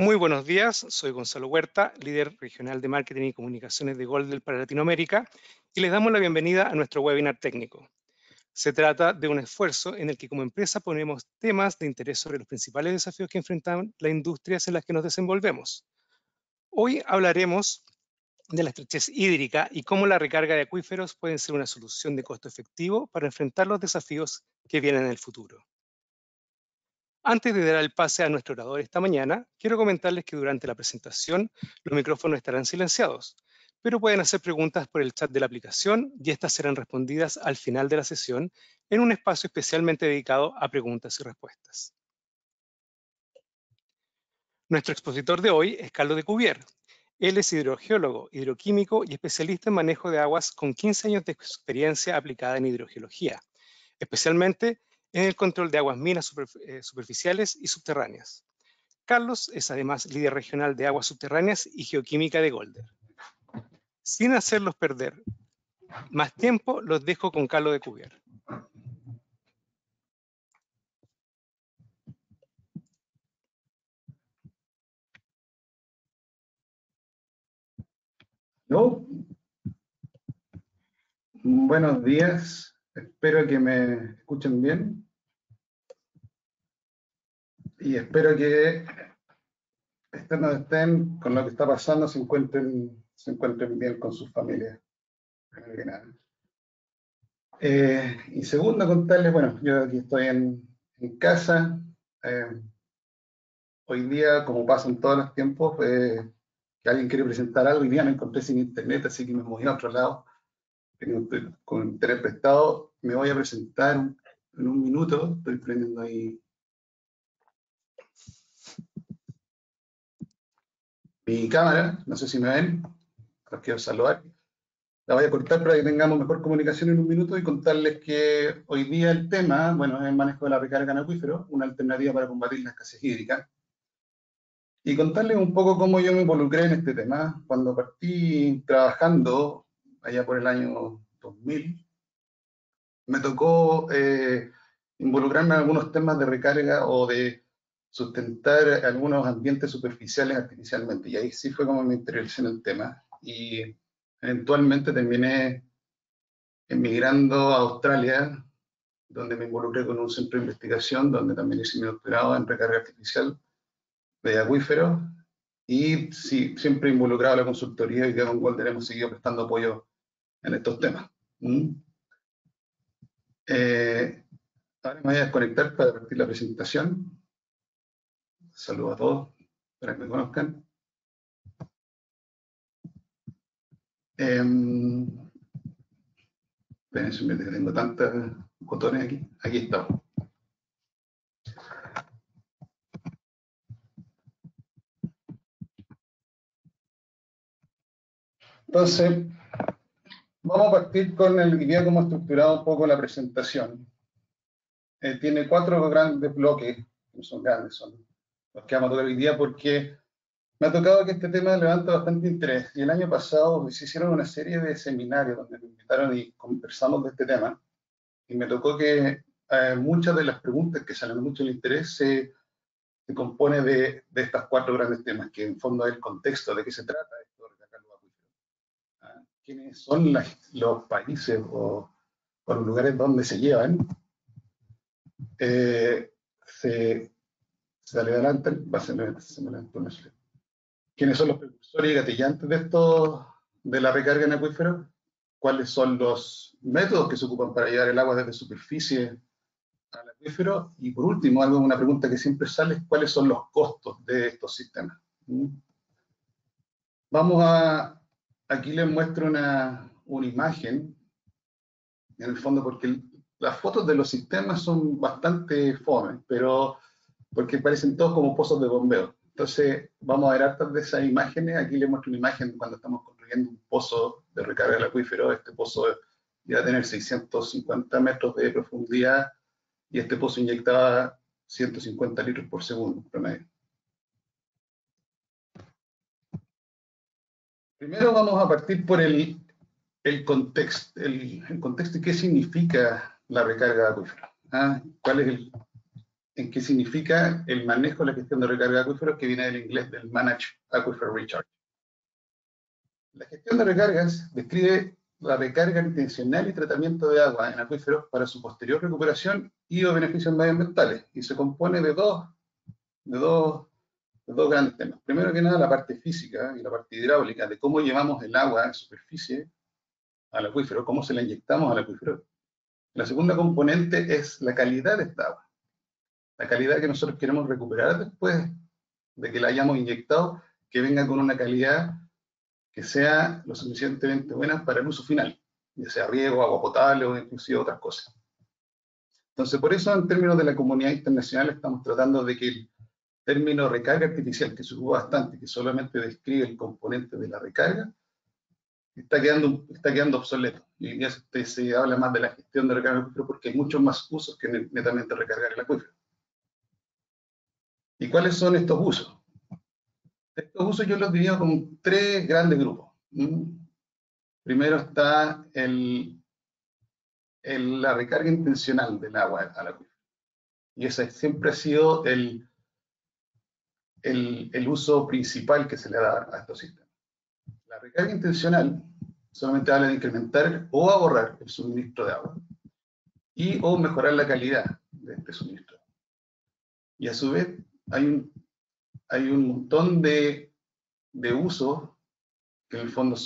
Muy buenos días, soy Gonzalo Huerta, líder regional de marketing y comunicaciones de Goldel para Latinoamérica, y les damos la bienvenida a nuestro webinar técnico. Se trata de un esfuerzo en el que como empresa ponemos temas de interés sobre los principales desafíos que enfrentan las industrias en las que nos desenvolvemos. Hoy hablaremos de la estrechez hídrica y cómo la recarga de acuíferos puede ser una solución de costo efectivo para enfrentar los desafíos que vienen en el futuro. Antes de dar el pase a nuestro orador esta mañana, quiero comentarles que durante la presentación los micrófonos estarán silenciados, pero pueden hacer preguntas por el chat de la aplicación y estas serán respondidas al final de la sesión en un espacio especialmente dedicado a preguntas y respuestas. Nuestro expositor de hoy es Carlos de Cuvier. Él es hidrogeólogo, hidroquímico y especialista en manejo de aguas con 15 años de experiencia aplicada en hidrogeología, especialmente en el control de aguas minas superficiales y subterráneas. Carlos es además líder regional de aguas subterráneas y geoquímica de Goldel. Sin hacerlos perder más tiempo, los dejo con Carlos de Cuvier. ¿No? Buenos días, espero que me escuchen bien y espero que estén donde estén con lo que está pasando, se encuentren bien con sus familias. Y segundo, contarles, bueno, yo aquí estoy en casa. Hoy día, como pasa en todos los tiempos, que alguien quiere presentar algo, y día me encontré sin internet, así que me moví a otro lado. Con interés prestado, me voy a presentar en un minuto. Estoy prendiendo ahí mi cámara, no sé si me ven, los quiero saludar. La voy a cortar para que tengamos mejor comunicación en un minuto y contarles que hoy día el tema, bueno, es el manejo de la recarga en acuíferos, una alternativa para combatir la escasez hídrica. Y contarles un poco cómo yo me involucré en este tema. Cuando partí trabajando, allá por el año 2000, me tocó involucrarme en algunos temas de recarga o de sustentar algunos ambientes superficiales artificialmente. Y ahí sí fue como me interesé en el tema. Y eventualmente terminé emigrando a Australia, donde me involucré con un centro de investigación, donde también hice mi doctorado en recarga artificial de acuíferos. Y sí, siempre involucrado a la consultoría y que con Goldel hemos seguido prestando apoyo en estos temas. Ahora me voy a desconectar para partir la presentación. Saludos a todos, para que me conozcan. Espérense, que tengo tantos botones aquí. Aquí estamos. Entonces, vamos a partir con el guía, cómo estructurado un poco la presentación. Tiene 4 grandes bloques, no son grandes, son los que vamos a tocar hoy día, porque me ha tocado que este tema levanta bastante interés. Y el año pasado se hicieron una serie de seminarios donde me invitaron y conversamos de este tema. Y me tocó que muchas de las preguntas que salen mucho del interés se compone de estas 4 grandes temas, que en fondo es el contexto de qué se trata esto de recargar los acuíferos. ¿Quiénes son los países o los lugares donde se llevan? Sale adelante, ¿quiénes son los precursores y gatillantes de esto, de la recarga en acuíferos? ¿Cuáles son los métodos que se ocupan para llevar el agua desde superficie al acuífero? Y por último, una pregunta que siempre sale es ¿cuáles son los costos de estos sistemas? Aquí les muestro una imagen, en el fondo, porque las fotos de los sistemas son bastante fome, pero porque parecen todos como pozos de bombeo. Entonces, vamos a ver hartas de esas imágenes. Aquí les muestro una imagen cuando estamos construyendo un pozo de recarga del acuífero. Este pozo iba a tener 650 metros de profundidad y este pozo inyectaba 150 litros por segundo promedio. Primero vamos a partir por el contexto. El contexto y qué significa la recarga de acuífero. ¿Cuál es en qué significa el manejo de la gestión de recarga de acuíferos, que viene del inglés del Managed Aquifer Recharge. La gestión de recargas describe la recarga intencional y tratamiento de agua en acuíferos para su posterior recuperación y o beneficios medioambientales, y se compone de dos grandes temas. Primero que nada, la parte física y la parte hidráulica, de cómo llevamos el agua en superficie al acuífero, cómo se la inyectamos al acuífero. La segunda componente es la calidad de esta agua, la calidad que nosotros queremos recuperar después de que la hayamos inyectado, que venga con una calidad que sea lo suficientemente buena para el uso final, ya sea riego, agua potable o inclusive otras cosas. Entonces, por eso, en términos de la comunidad internacional, estamos tratando de que el término recarga artificial, que se usa bastante, que solamente describe el componente de la recarga, está quedando obsoleto. Y ya se habla más de la gestión de recarga del acuífero porque hay muchos más usos que netamente recargar el acuífero. ¿Y cuáles son estos usos? Estos usos yo los divido como tres grandes grupos. Primero está la recarga intencional del agua al acuífero. Y ese siempre ha sido el uso principal que se le da a estos sistemas. La recarga intencional solamente habla de incrementar o ahorrar el suministro de agua y o mejorar la calidad de este suministro. Y a su vez hay un montón de usos que en el fondo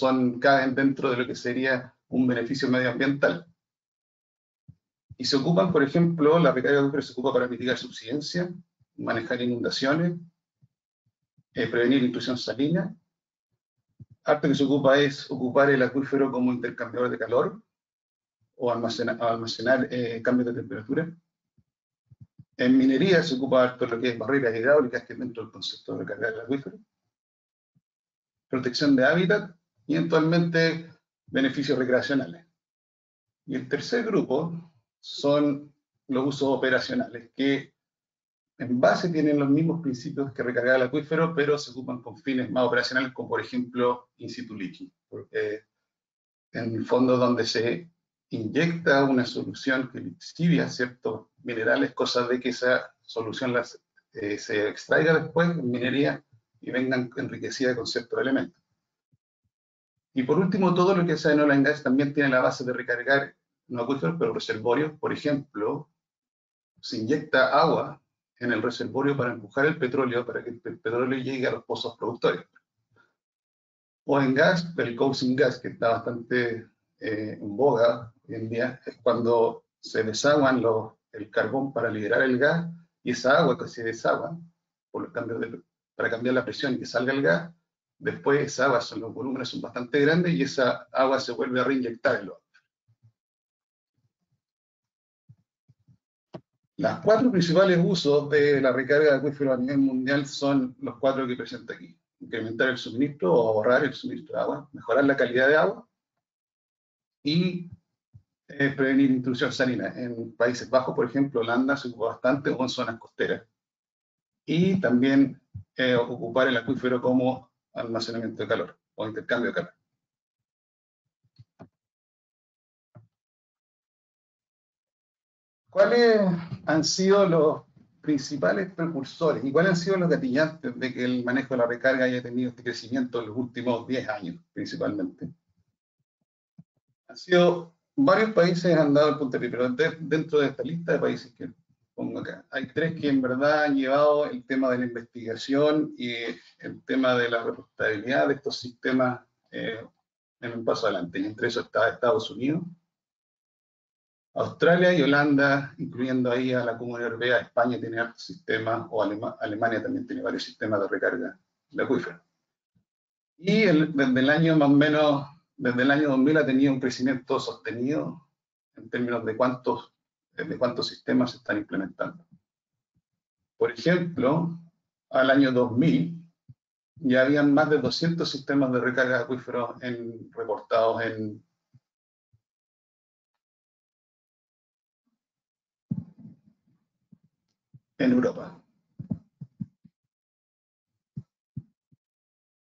caen dentro de lo que sería un beneficio medioambiental. Y se ocupan, por ejemplo, la recarga de acuífero se ocupa para mitigar subsidencia, manejar inundaciones, prevenir intrusión salina. Harto que se ocupa es ocupar el acuífero como intercambiador de calor o almacenar cambios de temperatura. En minería se ocupa harto lo que es barreras hidráulicas, que es dentro del concepto de recargar el acuífero. Protección de hábitat y eventualmente beneficios recreacionales. Y el tercer grupo son los usos operacionales, que en base tienen los mismos principios que recargar el acuífero, pero se ocupan con fines más operacionales, como por ejemplo in situ leaching, porque en el fondo donde se inyecta una solución que lixivia ciertos minerales, cosa de que esa solución se extraiga después en minería y vengan enriquecidas con ciertos elementos. Y por último, todo lo que sea en oil and gas también tiene la base de recargar no acuíferos, pero reservorios. Por ejemplo, se inyecta agua en el reservorio para empujar el petróleo, para que el petróleo llegue a los pozos productores. O en gas, el coasting gas, que está bastante en boga hoy en día, es cuando se desaguan el carbón para liberar el gas, y esa agua que se desagua, para cambiar la presión y que salga el gas, después esa agua, los volúmenes son bastante grandes y esa agua se vuelve a reinyectar en los. Los cuatro principales usos de la recarga de acuíferos a nivel mundial son los cuatro que presenta aquí. Incrementar el suministro o ahorrar el suministro de agua, mejorar la calidad de agua y prevenir intrusión salina. En Países Bajos, por ejemplo, Holanda se ocupa bastante, o en zonas costeras. Y también ocupar el acuífero como almacenamiento de calor o intercambio de calor. ¿Cuáles han sido los principales precursores y cuáles han sido los gatillantes de que el manejo de la recarga haya tenido este crecimiento en los últimos 10 años, principalmente? Han sido varios países han dado el puntapié, pero dentro de esta lista de países que pongo acá, hay tres que en verdad han llevado el tema de la investigación y el tema de la responsabilidad de estos sistemas en un paso adelante. Y entre eso está Estados Unidos, Australia y Holanda, incluyendo ahí a la Comunidad Europea. España tiene altos sistemas, o Alemania también tiene varios sistemas de recarga de acuífero. Y desde el año más o menos, desde el año 2000 ha tenido un crecimiento sostenido en términos de cuántos sistemas se están implementando. Por ejemplo, al año 2000 ya habían más de 200 sistemas de recarga de acuíferos reportados en Europa.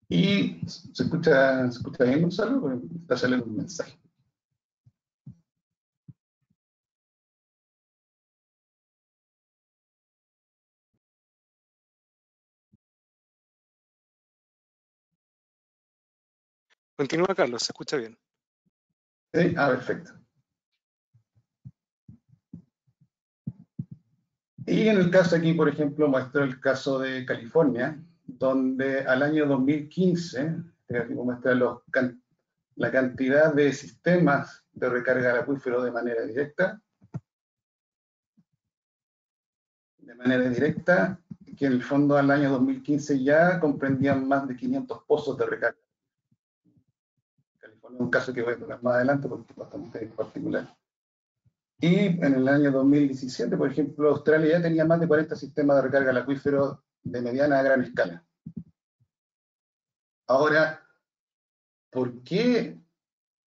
Y ¿se escucha bien, Gonzalo? Porque está saliendo un mensaje. Continúa, Carlos, se escucha bien. ¿Sí? Ah, perfecto. Y en el caso aquí, por ejemplo, muestro el caso de California, donde al año 2015, este gráfico muestra la cantidad de sistemas de recarga al acuífero de manera directa. Que en el fondo al año 2015 ya comprendían más de 500 pozos de recarga. California es un caso que voy a tocar más adelante porque es bastante particular. Y en el año 2017, por ejemplo, Australia ya tenía más de 40 sistemas de recarga al acuífero de mediana a gran escala. Ahora, ¿por qué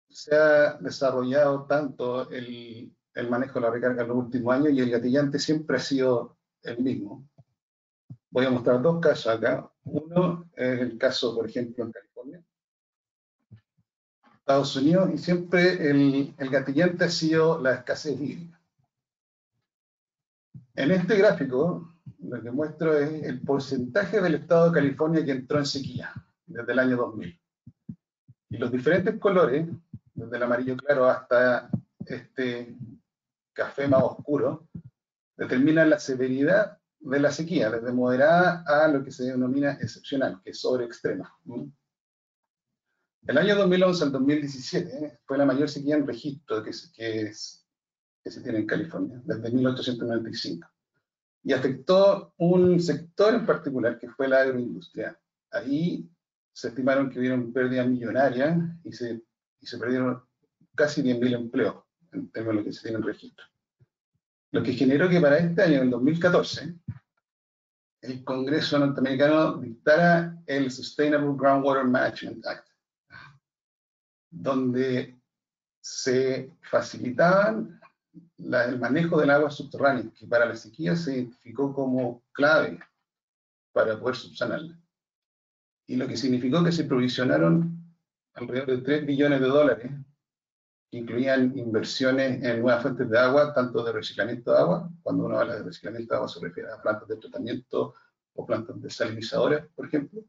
se ha desarrollado tanto el manejo de la recarga en los últimos años y el gatillante siempre ha sido el mismo? Voy a mostrar dos casos acá. Uno es el caso, por ejemplo, en California, Estados Unidos, y siempre el gatillante ha sido la escasez hídrica. En este gráfico, lo que muestro es el porcentaje del estado de California que entró en sequía desde el año 2000. Y los diferentes colores, desde el amarillo claro hasta este café más oscuro, determinan la severidad de la sequía, desde moderada a lo que se denomina excepcional, que es sobre extrema. El año 2011 al 2017 fue la mayor sequía en registro que se tiene en California, desde 1895. Y afectó un sector en particular, que fue la agroindustria. Ahí se estimaron que hubieron pérdidas millonarias y se perdieron casi 10.000 empleos, en términos de lo que se tiene en registro. Lo que generó que para este año, en el 2014, el Congreso norteamericano dictara el Sustainable Groundwater Management Act, donde se facilitaban el manejo del agua subterránea, que para la sequía se identificó como clave para poder subsanarla. Y lo que significó que se provisionaron alrededor de 3 billones de dólares, que incluían inversiones en nuevas fuentes de agua, tanto de reciclamiento de agua, cuando uno habla de reciclamiento de agua se refiere a plantas de tratamiento o plantas desalinizadoras, por ejemplo,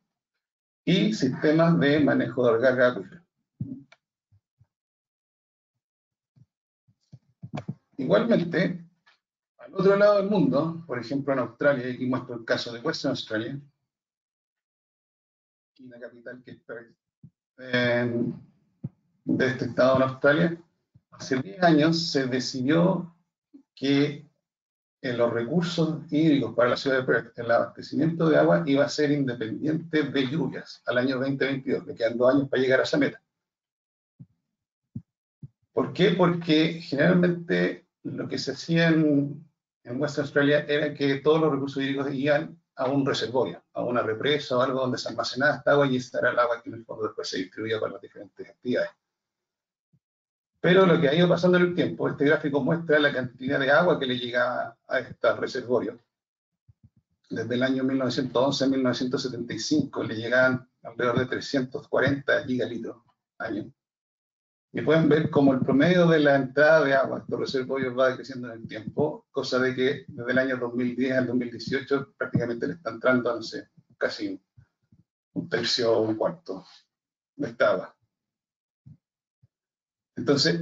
y sistemas de manejo de recarga acuífera. Igualmente, al otro lado del mundo, por ejemplo en Australia, y aquí muestro el caso de Western Australia, y la capital que es Perth, de este estado en Australia, hace 10 años se decidió que los recursos hídricos para la ciudad de Perth, el abastecimiento de agua, iba a ser independiente de lluvias al año 2022, le quedan 2 años para llegar a esa meta. ¿Por qué? Porque generalmente lo que se hacía en Western Australia era que todos los recursos hídricos iban a un reservorio, a una represa o algo donde se almacenaba esta agua y esta era el agua que en el fondo después se distribuía para las diferentes actividades. Pero lo que ha ido pasando en el tiempo, este gráfico muestra la cantidad de agua que le llega a estos reservorios. Desde el año 1911 a 1975 le llegaban alrededor de 340 gigalitros año. Y pueden ver cómo el promedio de la entrada de agua a estos reservorios va creciendo en el tiempo, cosa de que desde el año 2010 al 2018 prácticamente le está entrando, no sé, casi un tercio o un cuarto de esta agua. Entonces,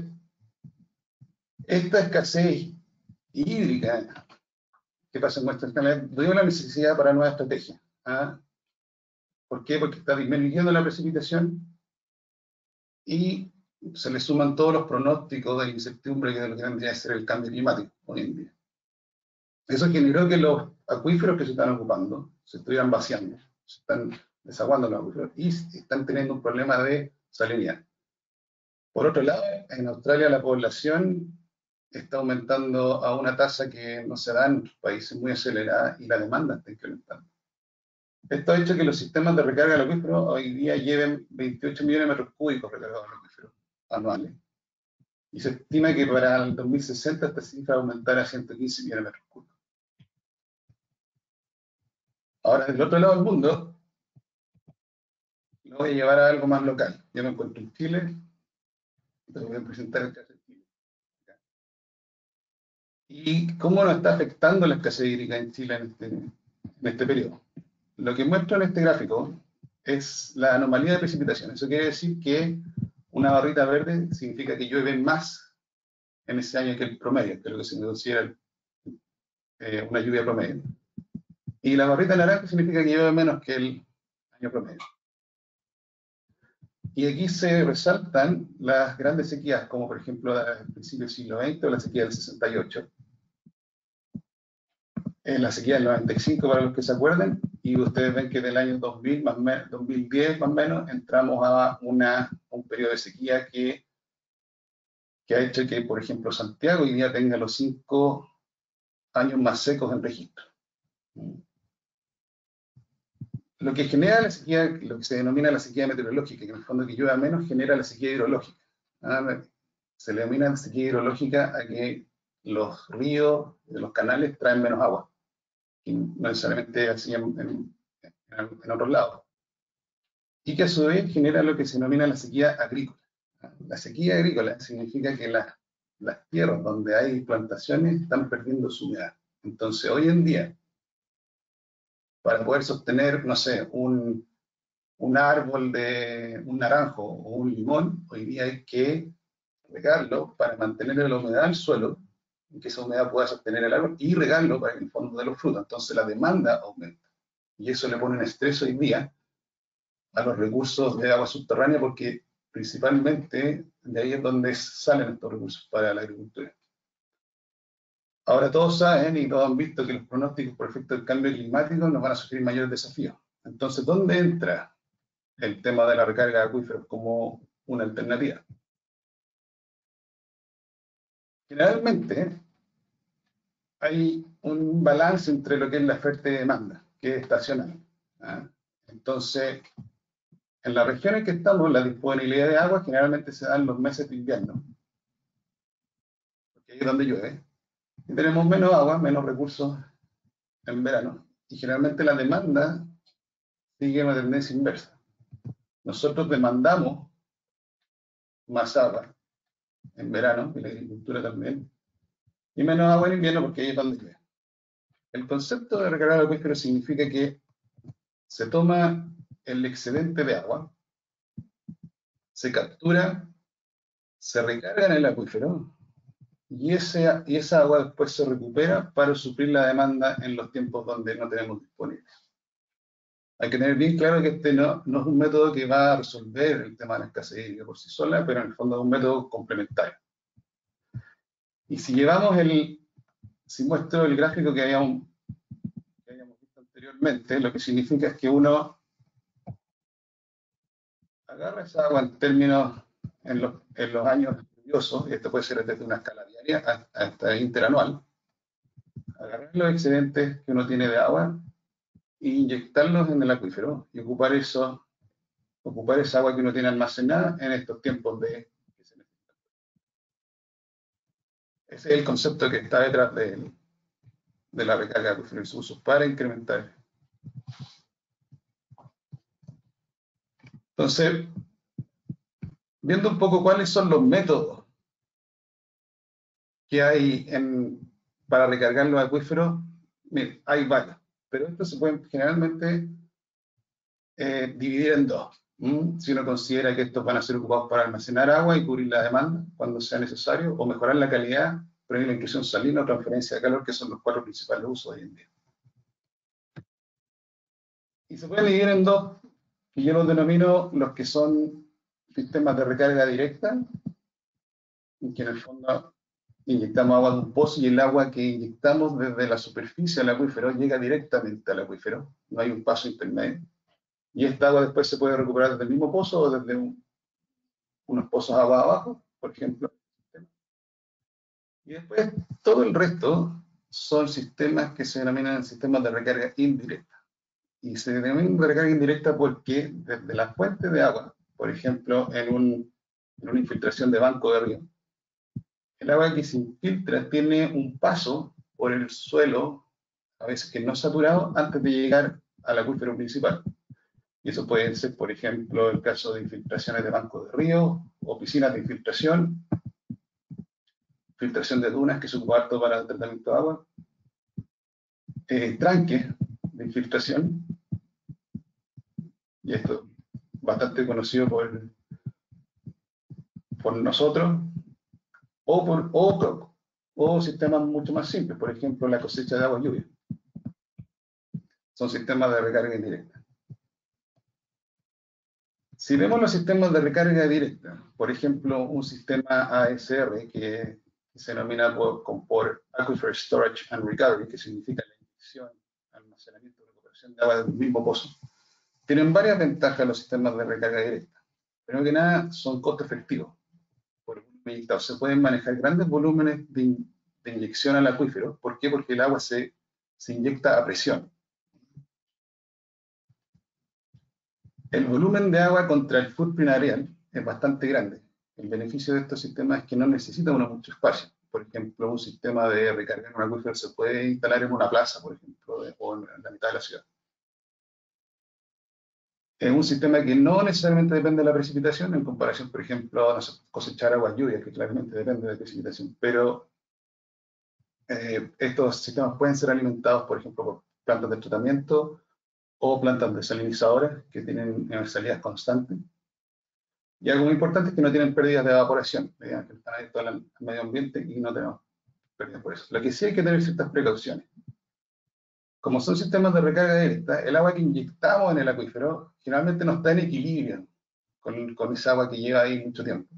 esta escasez hídrica que pasa en nuestra escala dio la necesidad para nueva estrategia. ¿Ah? ¿Por qué? Porque está disminuyendo la precipitación y se le suman todos los pronósticos de incertidumbre que vendría a ser el cambio climático hoy en día. Eso generó que los acuíferos que se están ocupando se estuvieran vaciando, se están desaguando los acuíferos y están teniendo un problema de salinidad. Por otro lado, en Australia la población está aumentando a una tasa que no se da en países muy acelerada y la demanda está incrementando. Esto ha hecho que los sistemas de recarga del acuífero hoy día lleven 28 millones de metros cúbicos recargados en el acuífero anuales. Y se estima que para el 2060 esta cifra aumentará a 115 millones de metros cúbicos. Ahora, del otro lado del mundo, lo voy a llevar a algo más local. Yo me encuentro en Chile, te voy a presentar el caso de Chile. ¿Y cómo nos está afectando la escasez hídrica en Chile en este periodo? Lo que muestro en este gráfico es la anomalía de precipitación. Eso quiere decir que una barrita verde significa que llueve más en ese año que el promedio, que es lo que se considera una lluvia promedio. Y la barrita naranja significa que llueve menos que el año promedio. Y aquí se resaltan las grandes sequías, como por ejemplo al principio del siglo XX o la sequía del 68. La sequía del 95, para los que se acuerden, y ustedes ven que del año 2000, 2010 más o menos, entramos a un periodo de sequía que ha hecho que, por ejemplo, Santiago hoy día tenga los 5 años más secos en registro. Lo que genera la sequía, lo que se denomina la sequía meteorológica, que en el fondo que llueva menos genera la sequía hidrológica. Se le denomina sequía hidrológica a que los ríos, los canales traen menos agua, y no necesariamente así en otros lados. Y que a su vez genera lo que se denomina la sequía agrícola. La sequía agrícola significa que las tierras donde hay plantaciones están perdiendo su humedad. Entonces, hoy en día, para poder sostener, no sé, un árbol de un naranjo o un limón, hoy día hay que regarlo para mantener la humedad del suelo, y que esa humedad pueda sostener el árbol, y regarlo para el fondo de los frutos. Entonces la demanda aumenta. Y eso le pone un estrés hoy día a los recursos de agua subterránea, porque principalmente de ahí es donde salen estos recursos para la agricultura. Ahora todos saben y todos han visto que los pronósticos por efecto del cambio climático nos van a sufrir mayores desafíos. Entonces, ¿dónde entra el tema de la recarga de acuíferos como una alternativa? Generalmente hay un balance entre lo que es la oferta y demanda, que es estacional. Entonces, en la región en que estamos, la disponibilidad de agua generalmente se da en los meses de invierno, porque ahí es donde llueve, y tenemos menos agua, menos recursos en verano, y generalmente la demanda sigue una tendencia inversa. Nosotros demandamos más agua en verano, y la agricultura también, y menos agua en invierno porque ahí es donde llueve. El concepto de recargar acuífero significa que se toma el excedente de agua, se captura, se recarga en el acuífero, y esa agua después se recupera para suplir la demanda en los tiempos donde no tenemos disponible. Hay que tener bien claro que este no es un método que va a resolver el tema de la escasez hídrica por sí sola, pero en el fondo es un método complementario. Y si muestro el gráfico que habíamos visto anteriormente, lo que significa es que uno agarra esa agua en términos, en los años lluviosos, y esto puede ser desde una escala diaria hasta interanual, agarrar los excedentes que uno tiene de agua e inyectarlos en el acuífero y ocupar esa agua que uno tiene almacenada en estos tiempos que se necesitan. Ese es el concepto que está detrás de la recarga de acuífero y sus usos para incrementar. Entonces, viendo un poco cuáles son los métodos que hay para recargar los acuíferos, miren, hay varios, pero estos se pueden generalmente dividir en dos. Si uno considera que estos van a ser ocupados para almacenar agua y cubrir la demanda cuando sea necesario, o mejorar la calidad, prevenir la inclusión salina o transferencia de calor, que son los 4 principales usos hoy en día. Y se pueden dividir en dos, que yo los denomino los que son sistemas de recarga directa, en que en el fondo inyectamos agua de un pozo y el agua que inyectamos desde la superficie al acuífero llega directamente al acuífero, no hay un paso intermedio. Y esta agua después se puede recuperar desde el mismo pozo o desde unos pozos de agua abajo, por ejemplo. Y después todo el resto son sistemas que se denominan sistemas de recarga indirecta. Y se denominan de recarga indirecta porque desde la fuente de agua, por ejemplo, en una infiltración de banco de río, el agua que se infiltra tiene un paso por el suelo, a veces que no saturado, antes de llegar al acuífero principal. Y eso puede ser, por ejemplo, el caso de infiltraciones de bancos de río o piscinas de infiltración, filtración de dunas, que se ocupa harto para el tratamiento de agua, tranques de infiltración, y esto es bastante conocido por nosotros, o sistemas mucho más simples, por ejemplo, la cosecha de agua y lluvia. Son sistemas de recarga indirecta. Si vemos los sistemas de recarga directa, por ejemplo, un sistema ASR que se denomina por Aquifer Storage and Recovery, que significa la inyección, almacenamiento y recuperación de agua del mismo pozo, tienen varias ventajas los sistemas de recarga directa. Primero que nada, son costo efectivos. Se pueden manejar grandes volúmenes de inyección al acuífero. ¿Por qué? Porque el agua se inyecta a presión. El volumen de agua contra el footprint areal es bastante grande. El beneficio de estos sistemas es que no necesita mucho espacio. Por ejemplo, un sistema de recarga en un acuífero se puede instalar en una plaza, por ejemplo, o en la mitad de la ciudad. Es un sistema que no necesariamente depende de la precipitación, en comparación, por ejemplo, a cosechar aguas lluvias, que claramente depende de la precipitación. Pero estos sistemas pueden ser alimentados, por ejemplo, por plantas de tratamiento o plantas desalinizadoras que tienen salidas constantes. Y algo muy importante es que no tienen pérdidas de evaporación, que están abiertos al medio ambiente y no tenemos pérdidas por eso. Lo que sí hay que tener ciertas precauciones. Como son sistemas de recarga directa, el agua que inyectamos en el acuífero generalmente no está en equilibrio con esa agua que lleva ahí mucho tiempo.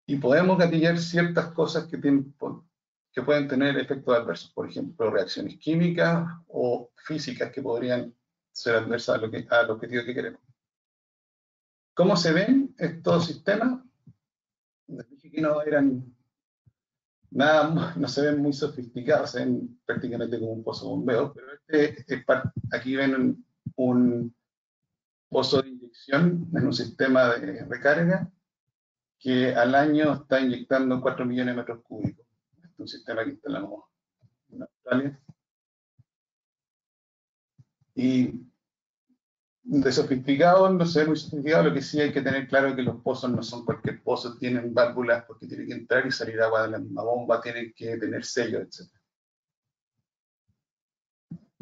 Y podemos gatillar ciertas cosas que pueden tener efectos adversos, por ejemplo, reacciones químicas o físicas que podrían ser adversas al objetivo que queremos. ¿Cómo se ven estos sistemas? Les dije que no se ven muy sofisticados, se ven prácticamente como un pozo bombeo, pero aquí ven un pozo de inyección en un sistema de recarga que al año está inyectando 4 millones de metros cúbicos. Este es un sistema que instalamos en Australia. Y de sofisticado, no se ve muy sofisticado, lo que sí hay que tener claro es que los pozos no son cualquier pozo, tienen válvulas porque tiene que entrar y salir agua de la misma bomba, tienen que tener sellos, etc.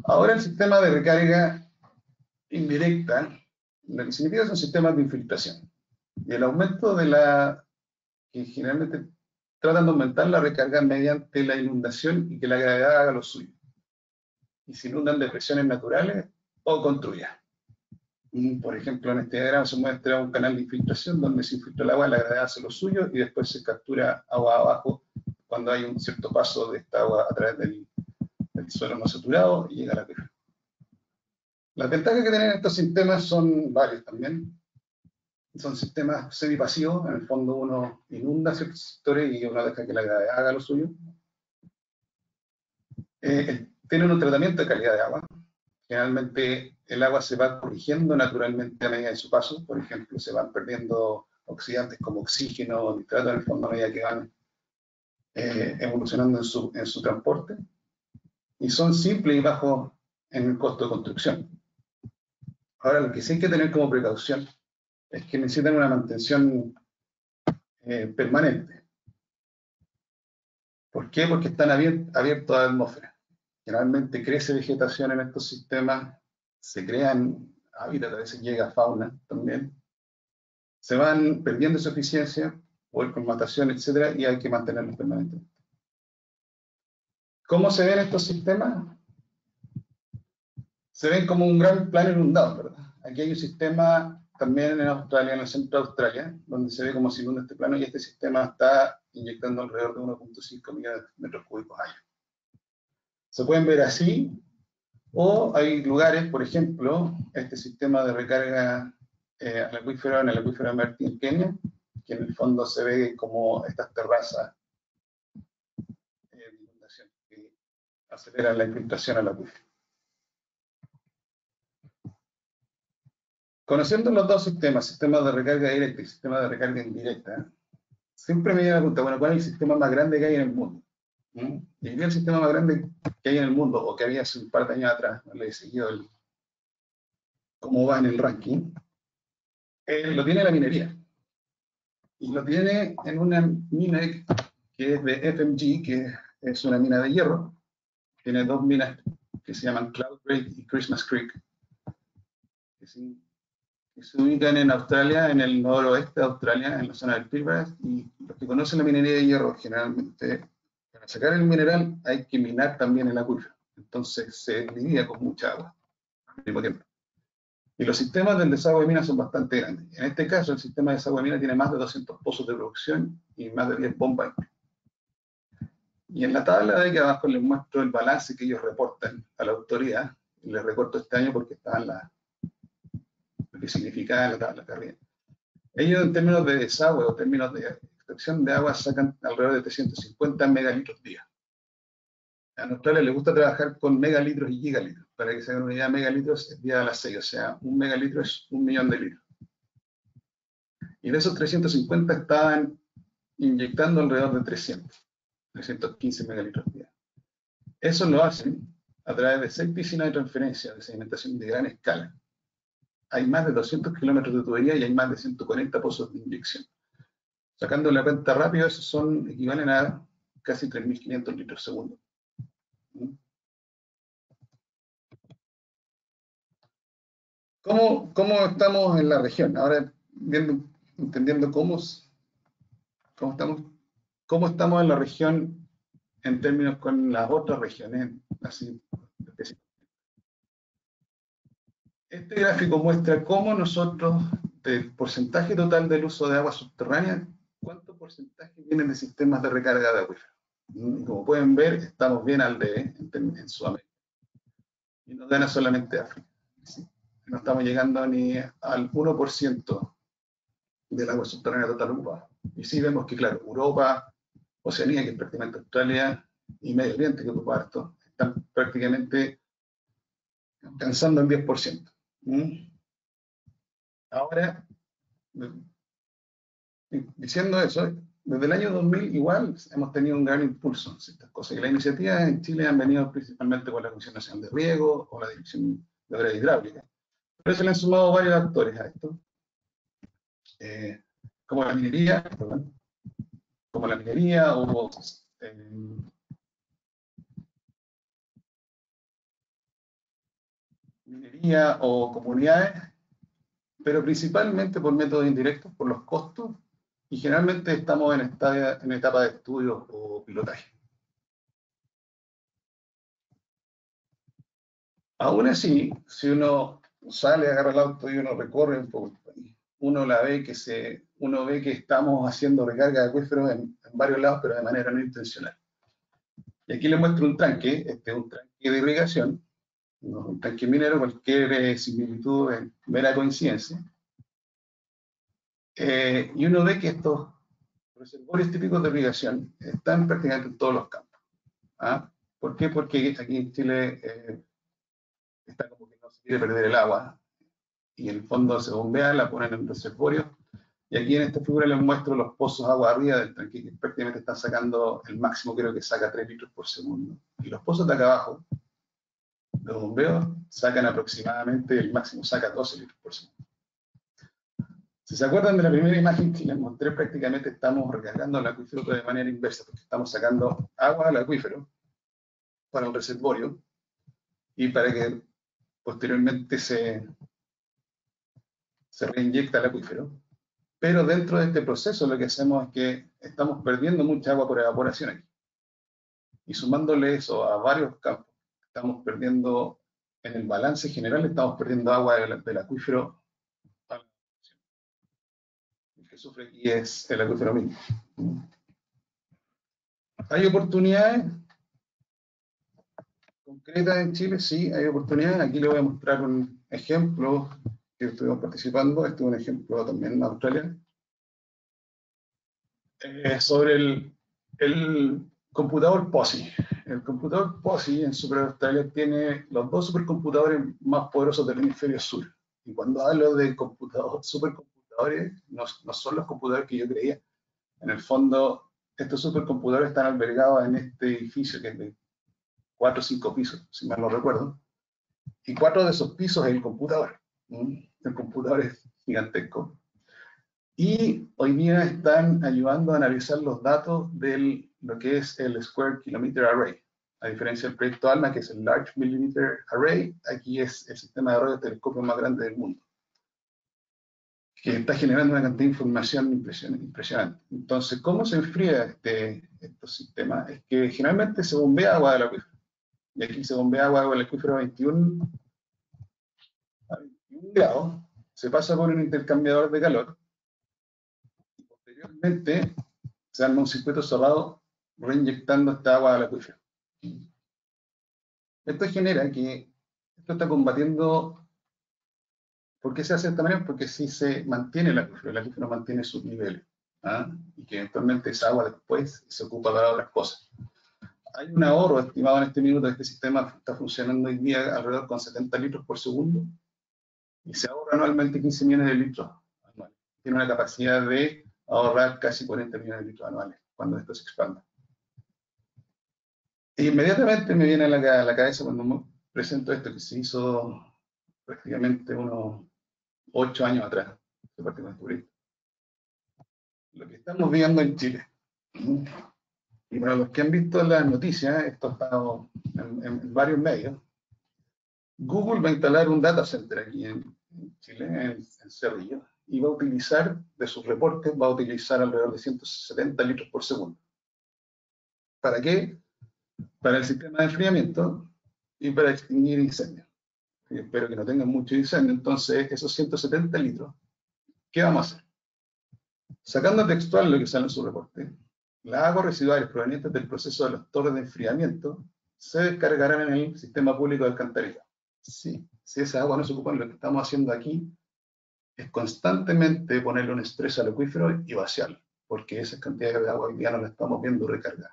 Ahora el sistema de recarga indirecta, lo que significa son sistemas de infiltración. Y el aumento que generalmente tratan de aumentar la recarga mediante la inundación y que la gravedad haga lo suyo. Y se inundan de presiones naturales o construidas. Por ejemplo, en este diagrama se muestra un canal de infiltración donde se infiltra el agua, la gravedad hace lo suyo y después se captura agua abajo cuando hay un cierto paso de esta agua a través del suelo no saturado y llega a la tierra. Las ventajas que tienen estos sistemas son varias también. Son sistemas semipasivos, en el fondo uno inunda ciertos sectores y uno deja que la gravedad haga lo suyo. Tienen un tratamiento de calidad de agua. Generalmente el agua se va corrigiendo naturalmente a medida de su paso. Por ejemplo, se van perdiendo oxidantes como oxígeno o nitrato en el fondo a medida que van evolucionando en su transporte. Y son simples y bajos en el costo de construcción. Ahora, lo que sí hay que tener como precaución es que necesitan una mantención permanente. ¿Por qué? Porque están abiertos a la atmósfera. Generalmente crece vegetación en estos sistemas, se crean hábitats, a veces llega fauna también. Se van perdiendo su eficiencia por colmatación, etc. y hay que mantenerlos permanentemente. ¿Cómo se ven estos sistemas? Se ven como un gran plano inundado, ¿verdad? Aquí hay un sistema también en Australia, en el centro de Australia, donde se ve cómo se inunda este plano y este sistema está inyectando alrededor de 1.5 millones de metros cúbicos año. Se pueden ver así, o hay lugares, por ejemplo, este sistema de recarga al acuífero, en el acuífero de Mertí en Kenia, que en el fondo se ve como estas terrazas de inundación que aceleran la infiltración al acuífero. Conociendo los dos sistemas, sistema de recarga directa y sistema de recarga indirecta, siempre me llega la pregunta, bueno, ¿cuál es el sistema más grande que hay en el mundo? Y el sistema más grande que hay en el mundo, o que había hace un par de años atrás, no le he seguido cómo va en el ranking, lo tiene la minería. Y lo tiene en una mina que es de FMG, que es una mina de hierro. Tiene dos minas que se llaman Cloud Break y Christmas Creek, que ¿sí? Que se ubican en Australia, en el noroeste de Australia, en la zona del Pilbara, y los que conocen la minería de hierro, generalmente, para sacar el mineral hay que minar también el acuífero. Entonces se lidia con mucha agua al mismo tiempo. Y los sistemas del desagüe de minas son bastante grandes. En este caso, el sistema de desagüe de minas tiene más de 200 pozos de producción y más de 10 bombas. Y en la tabla de aquí abajo les muestro el balance que ellos reportan a la autoridad. Y les recorto este año porque está en lo que significaba la tabla de arriba. Ellos en términos de desagüe o términos de extracción de agua sacan alrededor de 350 megalitros día. A Australia les gusta trabajar con megalitros y gigalitros. Para que se hagan una idea, megalitros es 10 a la 6, o sea, un megalitro es 1.000.000 de litros. Y de esos 350 estaban inyectando alrededor de 315 megalitros día. Eso lo hacen a través de 6 piscinas de transferencia de sedimentación de gran escala. Hay más de 200 kilómetros de tubería y hay más de 140 pozos de inyección. Sacando la cuenta rápido, esos equivalen a casi 3.500 litros segundo. ¿Cómo estamos en la región? Ahora, entendiendo cómo estamos en la región en términos con las otras regiones, así específicamente. Este gráfico muestra cómo nosotros, del porcentaje total del uso de agua subterránea, cuánto porcentaje viene de sistemas de recarga de acuíferos. Como pueden ver, estamos bien al de en Sudamérica. Y nos gana solamente África. ¿Sí? No estamos llegando ni al 1% del agua subterránea total ocupada. Y sí vemos que, claro, Europa, Oceanía, que es prácticamente Australia, y Medio Oriente, que ocupa harto, están prácticamente alcanzando el 10%. Ahora, diciendo eso, desde el año 2000 igual hemos tenido un gran impulso en estas cosas. Y las iniciativas en Chile han venido principalmente con la Comisión Nacional de Riego o la Dirección de Obras Hidráulicas. Pero se le han sumado varios actores a esto, como la minería, o minería o comunidades, pero principalmente por métodos indirectos, por los costos, y generalmente estamos en etapa de estudio o pilotaje. Aún así, si uno sale, agarra el auto y uno recorre un poco el país, uno ve que estamos haciendo recarga de acuíferos en varios lados, pero de manera no intencional. Y aquí les muestro un tanque, este es un tanque de irrigación, no un tanque minero, cualquier similitud es mera coincidencia. Y uno ve que estos reservorios típicos de irrigación están prácticamente en todos los campos. ¿Ah? ¿Por qué? Porque aquí en Chile está como que no se quiere perder el agua, y en el fondo se bombea, la ponen en reservorio, y aquí en esta figura les muestro los pozos de agua arriba del tanque, que prácticamente están sacando el máximo, creo que saca 3 litros por segundo. Y los pozos de acá abajo, los bombeos, sacan aproximadamente, el máximo saca 12 litros por segundo. Si se acuerdan de la primera imagen que les mostré, prácticamente estamos recargando el acuífero de manera inversa, porque estamos sacando agua al acuífero para el reservorio y para que posteriormente se reinyecta el acuífero. Pero dentro de este proceso lo que hacemos es que estamos perdiendo mucha agua por evaporación aquí. Y sumándole eso a varios campos, estamos perdiendo, en el balance general, estamos perdiendo agua del acuífero. El que sufre aquí es el acuífero mismo. ¿Hay oportunidades concretas en Chile? Sí, hay oportunidades. Aquí les voy a mostrar un ejemplo que estuvimos participando. Este es un ejemplo también en Australia. Sobre el computador POSI. El computador POSI en Super Australia tiene los 2 supercomputadores más poderosos del hemisferio sur. Y cuando hablo de supercomputadores, no son los computadores que yo creía. En el fondo, estos supercomputadores están albergados en este edificio que es de 4 o 5 pisos, si mal no recuerdo. Y 4 de esos pisos es el computador. El computador es gigantesco. Y hoy día están ayudando a analizar los datos de lo que es el Square Kilometer Array. A diferencia del proyecto ALMA, que es el Large Millimeter Array, aquí es el sistema de radiotelescopio más grande del mundo, que está generando una cantidad de información impresionante. Entonces, ¿cómo se enfría estos sistemas? Es que generalmente se bombea agua del acuífero. Y aquí se bombea agua del acuífero a 21 grados, se pasa por un intercambiador de calor, y posteriormente se arma un circuito cerrado reinyectando esta agua al acuífero. Esto genera que esto está combatiendo. ¿Por qué se hace de esta manera? Porque si se mantiene el acuífero mantiene sus niveles, ¿ah? Y que eventualmente esa agua después se ocupa para otras cosas. Hay un ahorro estimado en este minuto de este sistema, está funcionando hoy día alrededor con 70 litros por segundo, y se ahorra anualmente 15 millones de litros anuales. Tiene una capacidad de ahorrar casi 40 millones de litros anuales cuando esto se expanda. E inmediatamente me viene a la cabeza cuando presento esto, que se hizo prácticamente unos 8 años atrás, de parte de descubrir lo que estamos viendo en Chile. Y para los que han visto las noticias, esto ha estado en varios medios, Google va a instalar un data center aquí en Chile, en Cerrillo, y va a utilizar, de sus reportes, va a utilizar alrededor de 170 litros por segundo. ¿Para qué? Para el sistema de enfriamiento y para extinguir incendios. Y espero que no tengan mucho incendio. Entonces, esos 170 litros, ¿qué vamos a hacer? Sacando textual lo que sale en su reporte, las aguas residuales provenientes del proceso de las torres de enfriamiento se descargarán en el sistema público de alcantarillado. Sí, si esa agua no se ocupa, lo que estamos haciendo aquí es constantemente ponerle un estrés al acuífero y vaciarlo, porque esas cantidades de agua hoy día no las estamos viendo recargar.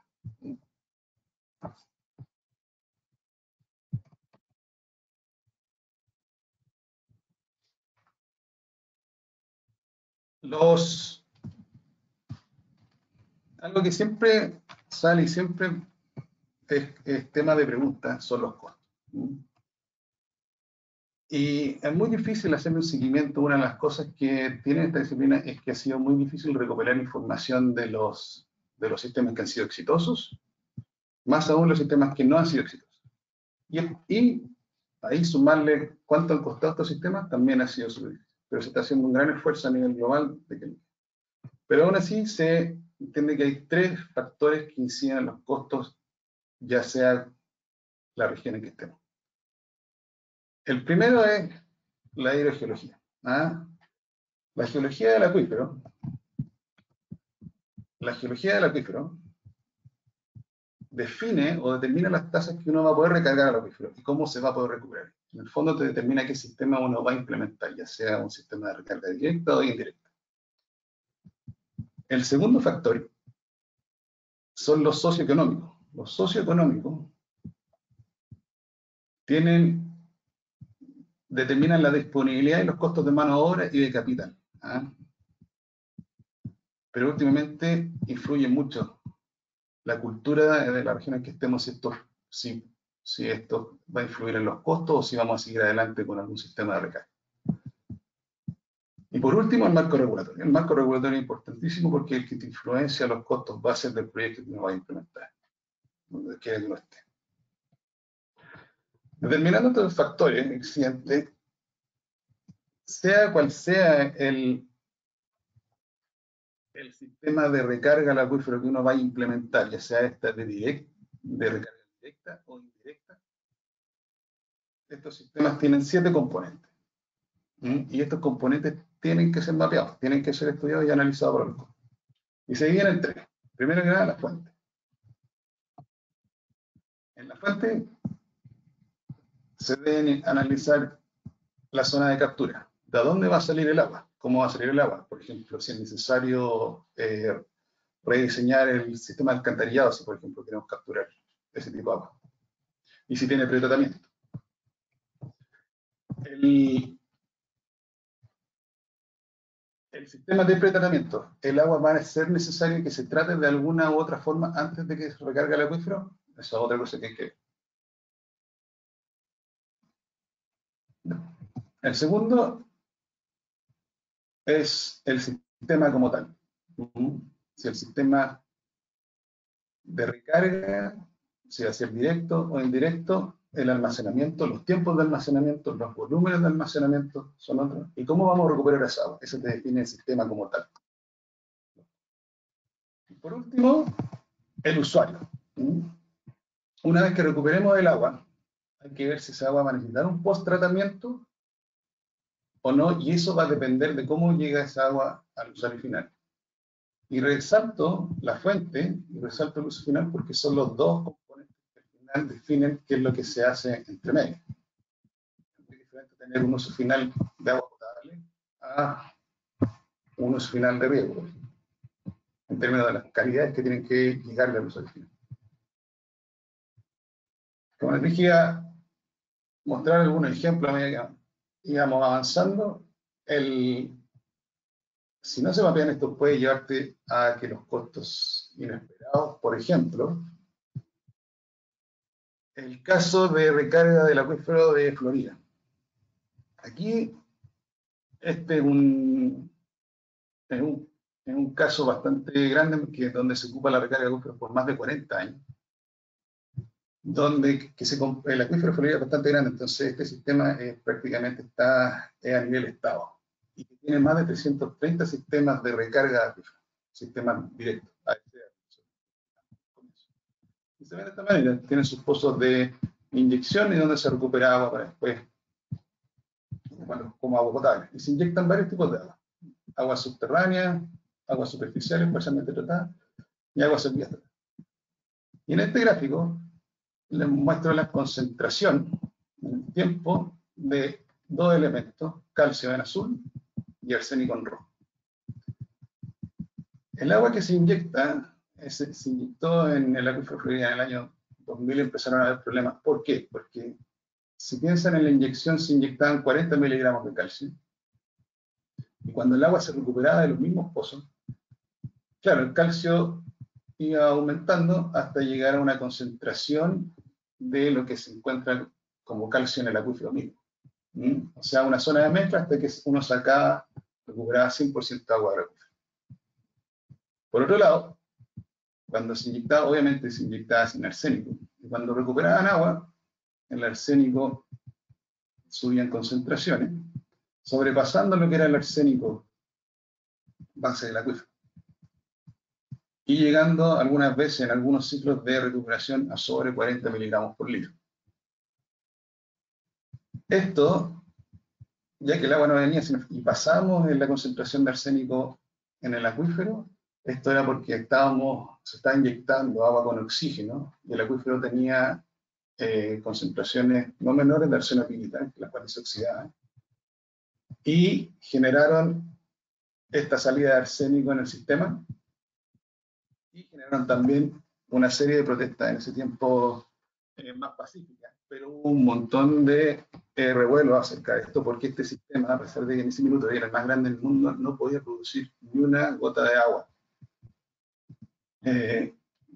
Algo que siempre sale y siempre es tema de pregunta son los costos. Y es muy difícil hacerle un seguimiento. Una de las cosas que tiene esta disciplina es que ha sido muy difícil recopilar información de los sistemas que han sido exitosos, más aún los sistemas que no han sido exitosos. Y ahí sumarle cuánto han costado estos sistemas también ha sido súper difícil. Pero se está haciendo un gran esfuerzo a nivel global. Pero aún así se entiende que hay 3 factores que inciden en los costos, ya sea la región en que estemos. El primero es la hidrogeología. ¿Ah? La geología del acuífero. La geología del acuífero define o determina las tasas que uno va a poder recargar al acuífero y cómo se va a poder recuperar. En el fondo te determina qué sistema uno va a implementar, ya sea un sistema de recarga directa o indirecta. El segundo factor son los socioeconómicos. Los socioeconómicos determinan la disponibilidad y los costos de mano de obra y de capital. ¿Ah? Pero últimamente influye mucho la cultura de la región en que estemos, si esto va a influir en los costos o si vamos a seguir adelante con algún sistema de recarga. Y por último, el marco regulatorio. El marco regulatorio es importantísimo porque es el que te influencia los costos bases del proyecto que uno va a implementar, donde quiera que lo esté. Determinando estos factores existentes, sea cual sea el sistema de recarga al acuífero que uno va a implementar, ya sea esta de recarga directa o indirecta, estos sistemas tienen 7 componentes. Y estos componentes tienen que ser mapeados, tienen que ser estudiados y analizados por el costos. Y se dividen en 3. Primero que nada, la fuente. En la fuente se deben analizar la zona de captura. ¿De dónde va a salir el agua? ¿Cómo va a salir el agua? Por ejemplo, si es necesario rediseñar el sistema de alcantarillado, si por ejemplo queremos capturar ese tipo de agua. Y si tiene pretratamiento. El sistema de pretratamiento, ¿el agua va a ser necesario que se trate de alguna u otra forma antes de que se recargue el acuífero? Esa es otra cosa que hay que ver. El segundo es el sistema como tal. Si el sistema de recarga si va a ser directo o indirecto, el almacenamiento, los tiempos de almacenamiento, los volúmenes de almacenamiento son otros. ¿Y cómo vamos a recuperar esa agua? Eso te define el sistema como tal. Y por último, el usuario. Una vez que recuperemos el agua, hay que ver si esa agua va a necesitar un post-tratamiento o no, y eso va a depender de cómo llega esa agua al usuario final. Y resalto la fuente y resalto el uso final porque son los dos componentes que al final definen qué es lo que se hace entre medio. Es muy diferente tener un uso final de agua potable a un uso final de riego, en términos de las calidades que tienen que llegarle al usuario final. Como les dije, a mostrar algunos ejemplos a medida que íbamos avanzando. Si no se mapean esto, puede llevarte a que los costos inesperados, por ejemplo, el caso de recarga del acuífero de Florida. Aquí, este es un caso bastante grande, donde se ocupa la recarga de acuíferos por más de 40 años, donde el acuífero de Florida es bastante grande, entonces este sistema prácticamente está a nivel estado. Y tiene más de 330 sistemas de recarga de acuíferos, sistemas directos. Y se ve de esta manera, tiene sus pozos de inyección y donde se recupera agua para después, bueno, como agua potable. Y se inyectan varios tipos de agua. Agua subterránea, aguas superficiales parcialmente tratadas y aguas servidas tratadas. Y en este gráfico les muestro la concentración en el tiempo de dos elementos, calcio en azul y arsénico en rojo. El agua que se inyecta, se inyectó en el acuífero Florida en el año 2000, empezaron a haber problemas. ¿Por qué? Porque si piensan en la inyección, se inyectaban 40 miligramos de calcio. Y cuando el agua se recuperaba de los mismos pozos, claro, el calcio iba aumentando hasta llegar a una concentración de lo que se encuentra como calcio en el acuífero mismo. O sea, una zona de mezcla hasta que uno recuperaba 100% agua del acuífero. Por otro lado, cuando se inyectaba, obviamente se inyectaba sin arsénico. Y cuando recuperaban agua, el arsénico subía en concentraciones, sobrepasando lo que era el arsénico base del acuífero. Y llegando algunas veces en algunos ciclos de recuperación a sobre 40 miligramos por litro. Esto, ya que el agua no venía y pasamos en la concentración de arsénico en el acuífero, esto era porque se estaba inyectando agua con oxígeno y el acuífero tenía concentraciones no menores de arsenopilita, las cuales se oxidaban, y generaron esta salida de arsénico en el sistema y generaron también una serie de protestas en ese tiempo más pacíficas, pero hubo un montón de revuelos acerca de esto, porque este sistema, a pesar de que en ese minuto era el más grande del mundo, no podía producir ni una gota de agua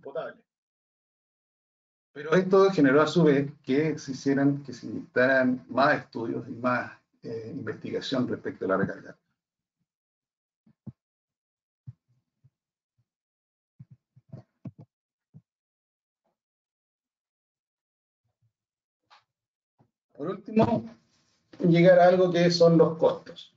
potable. Pero esto generó a su vez que se inyectaran más estudios y más investigación respecto a la recarga. Por último, llegar a algo que son los costos.